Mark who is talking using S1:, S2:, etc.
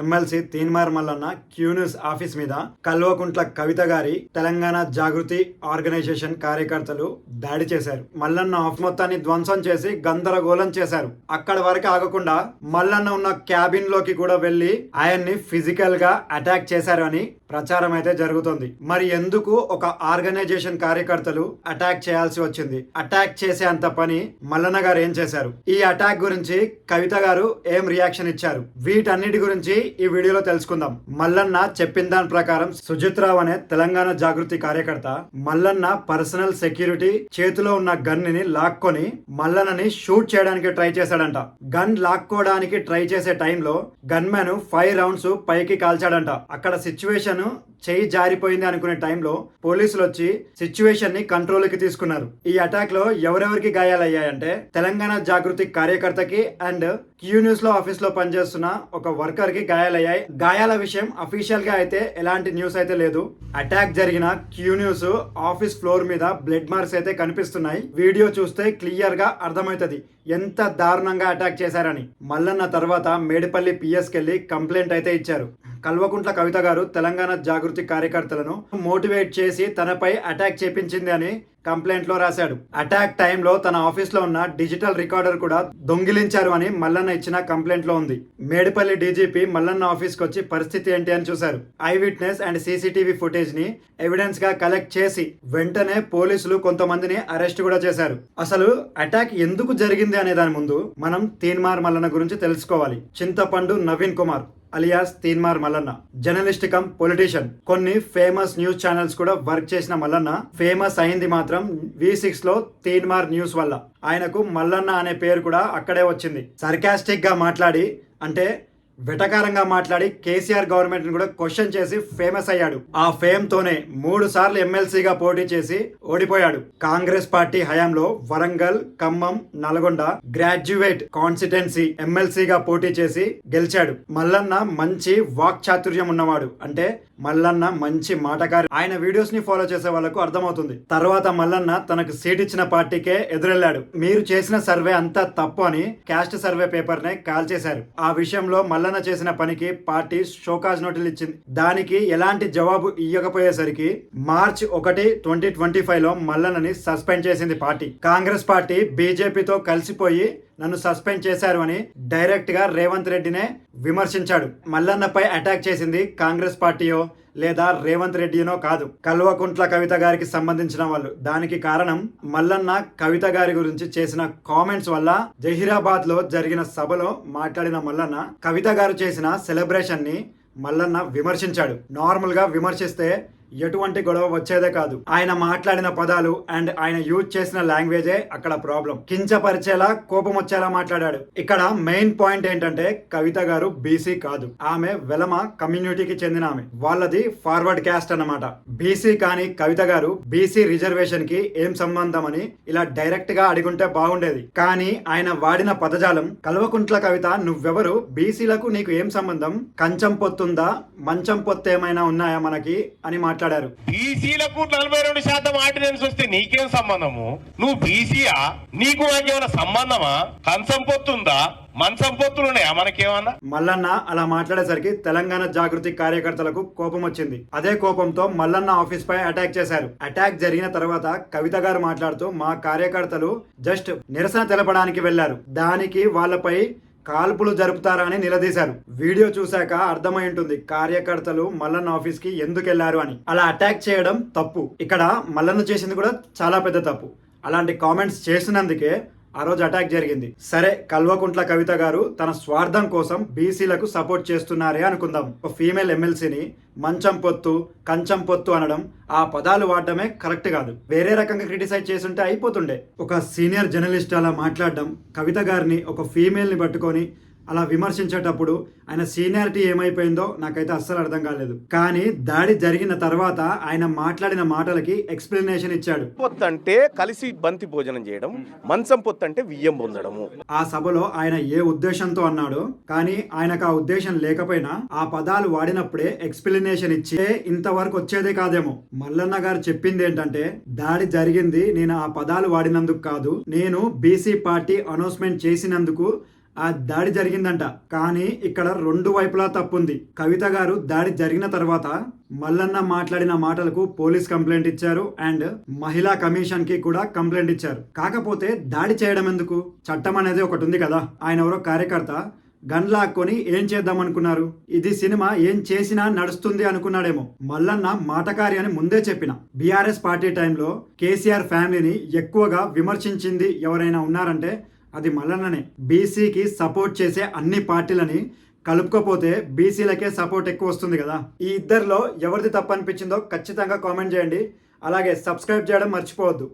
S1: MLC Teenmar Mallanna Q News office మీద కల్వకుంట్ల కవిత గారి తెలంగాణ జాగృతి organisation కార్యకర్తలు దాడి చేశారు. మల్లన్న ఆఫీస్ మొత్తాన్ని ధ్వంసం చేసి గందరగోళం చేశారు. అక్కడ వరకు ఆగకుండా మల్లన్న ఉన్న క్యాబిన్ లోకి కూడా వెళ్లి ఆయన్ని ఫిజికల్ గా అటాక్ చేశారు అని ప్రచారం అయితే జరుగుతుంది. మరి ఎందుకు ఒక ఆర్గనైజేషన్ కార్యకర్తలు అటాక్ చేయాల్సి వచ్చింది? అటాక్ చేసే అంత పని మల్లన్న గారు ఏం చేశారు? ఈ అటాక్ గురించి కవిత గారు ఏం రియాక్షన్ ఇచ్చారు? వీటన్నిటి గురించి ఈ వీడియోలో తెలుసుకుందాం. మల్లన్న చెప్పిన దాని ప్రకారం సుజిత్ రావు అనే తెలంగాణ జాగృతి కార్యకర్త మల్లన్న పర్సనల్ సెక్యూరిటీ చేతిలో ఉన్న గన్ ని లాక్కొని మల్లన్నని షూట్ చేయడానికి ట్రై చేశాడంట. గన్ లాక్కోవడానికి ట్రై చేసే టైంలో గన్ మ్యాన్ 5 రౌండ్స్ పైకి కాల్చాడంట. అక్కడ సిచ్యువేషన్ చేయి జారిపోయింది అనుకునే టైంలో పోలీసులు వచ్చి సిచ్యువేషన్ ని కంట్రోల్ కి తీసుకున్నారు. ఈ అటాక్ లో ఎవరెవరికి గాయాలయ్యాయంటే తెలంగాణ జాగృతి కార్యకర్తకి అండ్ క్యూ న్యూస్ లో ఆఫీస్ లో పనిచేస్తున్న ఒక వర్కర్ కి గాయాలయ్యాయి. గాయాల విషయం అఫీషియల్ గా అయితే ఎలాంటి న్యూస్ అయితే లేదు. అటాక్ జరిగిన క్యూ న్యూస్ ఆఫీస్ ఫ్లోర్ మీద బ్లడ్ మార్క్స్ అయితే కనిపిస్తున్నాయి. వీడియో చూస్తే క్లియర్ గా అర్థమవుతుంది ఎంత దారుణంగా అటాక్ చేశారని. మల్లన్న తర్వాత మేడిపల్లి పిఎస్ కెళ్లి కంప్లైంట్ అయితే ఇచ్చారు. కల్వకుంట్ల కవిత గారు తెలంగాణ జాగృతి కార్యకర్తలను మోటివేట్ చేసి తనపై అటాక్ చేపించింది అని కంప్లైంట్ లో రాశాడు. అటాక్ టైంలో తన ఆఫీస్ లో ఉన్న డిజిటల్ రికార్డర్ కూడా దొంగిలించారు అని మల్లన్న ఇచ్చిన కంప్లైంట్ లో ఉంది. మేడిపల్లి డీజీపీ మల్లన్న ఆఫీస్ కి వచ్చి పరిస్థితి ఏంటి అని చూశారు. I witness and CCTV footage ని ఎవిడెన్స్ గా కలెక్ట్ చేసి వెంటనే పోలీసులు కొంతమందిని అరెస్ట్ కూడా చేశారు. అసలు అటాక్ ఎందుకు జరిగింది అనే దాని ముందు మనం తీన్మార్ మల్లన్న గురించి తెలుసుకోవాలి. Chintapandu Naveen Kumar alias Teenmar Mallanna journalist cum politician. కొన్ని ఫేమస్ న్యూస్ ఛానల్స్ కూడా వర్క్ చేసిన మల్లన్న ఫేమస్ అయింది మాత్రం V6 లో తీన్మార్ న్యూస్ వల్ల. ఆయనకు మల్లన్న అనే పేరు కూడా అక్కడే వచ్చింది. సర్కాస్టిక్ గా మాట్లాడి అంటే వెటకారంగా మాట్లాడి కేసీఆర్ గవర్నమెంట్ ని కూడా క్వశ్చన్ చేసి ఫేమస్ అయ్యాడు. ఆ ఫేమ్ తోనే 3 సార్లు ఎమ్మెల్సీగా పోటీ చేసి ఓడిపోయాడు. కాంగ్రెస్ పార్టీ హయాంలో వరంగల్, ఖమ్మం, నల్గొండ గ్రాడ్యుయేట్ కాన్స్టిట్యుయెన్సీ ఎమ్మెల్సీగా పోటీ చేసి గెలిచాడు. మల్లన్న మంచి వాక్ చాతుర్యం ఉన్నవాడు. అంటే మల్లన్న మంచి మాటకారి. ఆయన వీడియోస్ ని ఫాలో చేసే వాళ్ళకు అర్థమవుతుంది. తర్వాత మల్లన్న తనకు సీట్ ఇచ్చిన పార్టీకే ఎదురెళ్లాడు. మీరు చేసిన సర్వే అంతా తప్పు అని క్యాస్ట్ సర్వే పేపర్ నే కాల్ చేశారు. ఆ విషయంలో మల్లన్న చేసిన పనికి పార్టీ షోకాజ్ నోటీసులు ఇచ్చింది. దానికి ఎలాంటి జవాబు ఇవ్వకపోయేసరికి మార్చ్ 1, 2025 లో మల్లన్నని సస్పెండ్ చేసింది పార్టీ. కాంగ్రెస్ పార్టీ బీజేపీతో కలిసిపోయి నన్ను సస్పెండ్ చేశారు అని డైరెక్ట్ గా రేవంత్ రెడ్డినే విమర్శించాడు. మల్లన్నపై అటాక్ చేసింది కాంగ్రెస్ పార్టీయో లేదా రేవంత్ రెడ్డినో కాదు, కల్వకుంట్ల కవిత గారికి సంబంధించిన వాళ్ళు. దానికి కారణం మల్లన్న కవిత గారి గురించి చేసిన కామెంట్స్ వల్ల. జహీరాబాద్ లో జరిగిన సభలో మాట్లాడిన మల్లన్న కవిత గారు చేసిన సెలబ్రేషన్ ని మల్లన్న విమర్శించాడు. నార్మల్ గా విమర్శిస్తే ఎటువంటి గొడవ వచ్చేదే కాదు. ఆయన మాట్లాడిన పదాలు అండ్ ఆయన యూజ్ చేసిన లాంగ్వేజే అక్కడ ప్రాబ్లం. కించపరిచేలా, కోపం వచ్చేలా మాట్లాడాడు. ఇక్కడ మెయిన్ పాయింట్ ఏంటంటే కవిత గారు బీసీ కాదు. ఆమె వెలమ కమ్యూనిటీకి చెందిన ఆమె. వాళ్ళది ఫార్వర్డ్ క్యాస్ట్ అన్నమాట. బీసీ కానీ కవిత గారు బీసీ రిజర్వేషన్ కి ఏం సంబంధం అని ఇలా డైరెక్ట్ గా అడిగుంటే బాగుండేది. కానీ ఆయన వాడిన పదజాలం కల్వకుంట్ల కవిత నువ్వెవరు, బీసీలకు నీకు ఏం సంబంధం, కంచం పొత్తుందా, మంచం పొత్తు ఏమైనా ఉన్నాయా మనకి అని మాట్లాడారు.
S2: బీసీలకు 42% ఆర్డినెన్స్ వస్తే నీకేం సంబంధము? నువ్వు బీసీయా? నీకు నాకేమైనా సంబంధమా? కంచం పొత్తుందా, మంచం పొత్తులు ఉన్నాయా మనకేమన్నా?
S1: మల్లన్న అలా మాట్లాడేసరికి తెలంగాణ జాగృతి కార్యకర్తలకు కోపం వచ్చింది. అదే కోపంతో మల్లన్న ఆఫీస్ పై అటాక్ చేశారు. అటాక్ జరిగిన తర్వాత కవిత గారు మాట్లాడుతూ మా కార్యకర్తలు జస్ట్ నిరసన తెలపడానికి వెళ్లారు, దానికి వాళ్ళపై కాల్పులు జరుపుతారా అని నిలదీశారు. వీడియో చూశాక అర్థమై ఉంటుంది కార్యకర్తలు మల్లన్న ఆఫీస్ కి ఎందుకు వెళ్లారు అని. అలా అటాక్ చేయడం తప్పు. ఇక్కడ మల్లన్న చేసింది కూడా చాలా పెద్ద తప్పు. అలాంటి కామెంట్స్ చేసినందుకే ఆ రోజు అటాక్ జరిగింది. సరే, కల్వకుంట్ల కవిత గారు తన స్వార్థం కోసం బీసీలకు సపోర్ట్ చేస్తున్నారే అనుకుందాం. ఒక ఫీమేల్ ఎమ్మెల్సీని మంచం పొత్తు, కంచం పొత్తు అనడం, ఆ పదాలు వాడడమే కరెక్ట్ కాదు. వేరే రకంగా క్రిటిసైజ్ చేస్తుంటే అయిపోతుండే. ఒక సీనియర్ జర్నలిస్ట్ అలా మాట్లాడడం, కవిత గారిని ఒక ఫీమేల్ ని పట్టుకొని అలా విమర్శించేటప్పుడు ఆయన సీనియారిటీ ఏమైపోయిందో నాకైతే అస్సలు అర్థం కాలేదు. కానీ దాడి జరిగిన తర్వాత ఆయన మాట్లాడిన మాటలకి ఎక్స్ప్లెనేషన్ ఇచ్చాడు.
S3: పొత్తంటే కలిసి బంతి భోజనం చేయడం, మంచం పొత్తంటే వియ్యం పొందడము.
S1: ఆ సభలో ఆయన ఏ ఉద్దేశంతో అన్నాడో, కానీ ఆయనకు ఆ ఉద్దేశం లేకపోయినా ఆ పదాలు వాడినప్పుడే ఎక్స్ప్లెనేషన్ ఇచ్చి ఇంతవరకు వచ్చేదే కాదేమో. మల్లన్న గారు చెప్పింది ఏంటంటే దాడి జరిగింది నేను ఆ పదాలు వాడినందుకు కాదు, నేను బీసీ పార్టీ అనౌన్స్మెంట్ చేసినందుకు ఆ దాడి జరిగిందంట. కానీ ఇక్కడ రెండు వైపులా తప్పుంది. కవిత గారు దాడి జరిగిన తర్వాత మల్లన్న మాట్లాడిన మాటలకు పోలీస్ కంప్లైంట్ ఇచ్చారు అండ్ మహిళా కమిషన్ కి కూడా కంప్లైంట్ ఇచ్చారు. కాకపోతే దాడి చేయడం ఎందుకు? చట్టం అనేది ఒకటి ఉంది కదా. ఆయన ఎవరో కార్యకర్త గన్ లాక్కొని ఏం చేద్దాం అనుకున్నారు? ఇది సినిమా, ఏం చేసినా నడుస్తుంది అనుకున్నాడేమో. మల్లన్న మాటకారి అని ముందే చెప్పిన. బీఆర్ఎస్ పార్టీ టైంలో కేసీఆర్ ఫ్యామిలీని ఎక్కువగా విమర్శించింది ఎవరైనా ఉన్నారంటే అది మల్లన్ననే. బీసీకి సపోర్ట్ చేసే అన్ని పార్టీలని కలుపుకోపోతే బీసీలకే సపోర్ట్ ఎక్కువ వస్తుంది కదా. ఈ ఇద్దరిలో ఎవరిది తప్పు అనిపించిందో ఖచ్చితంగా కామెంట్ చేయండి. అలాగే సబ్స్క్రైబ్ చేయడం మర్చిపోవద్దు.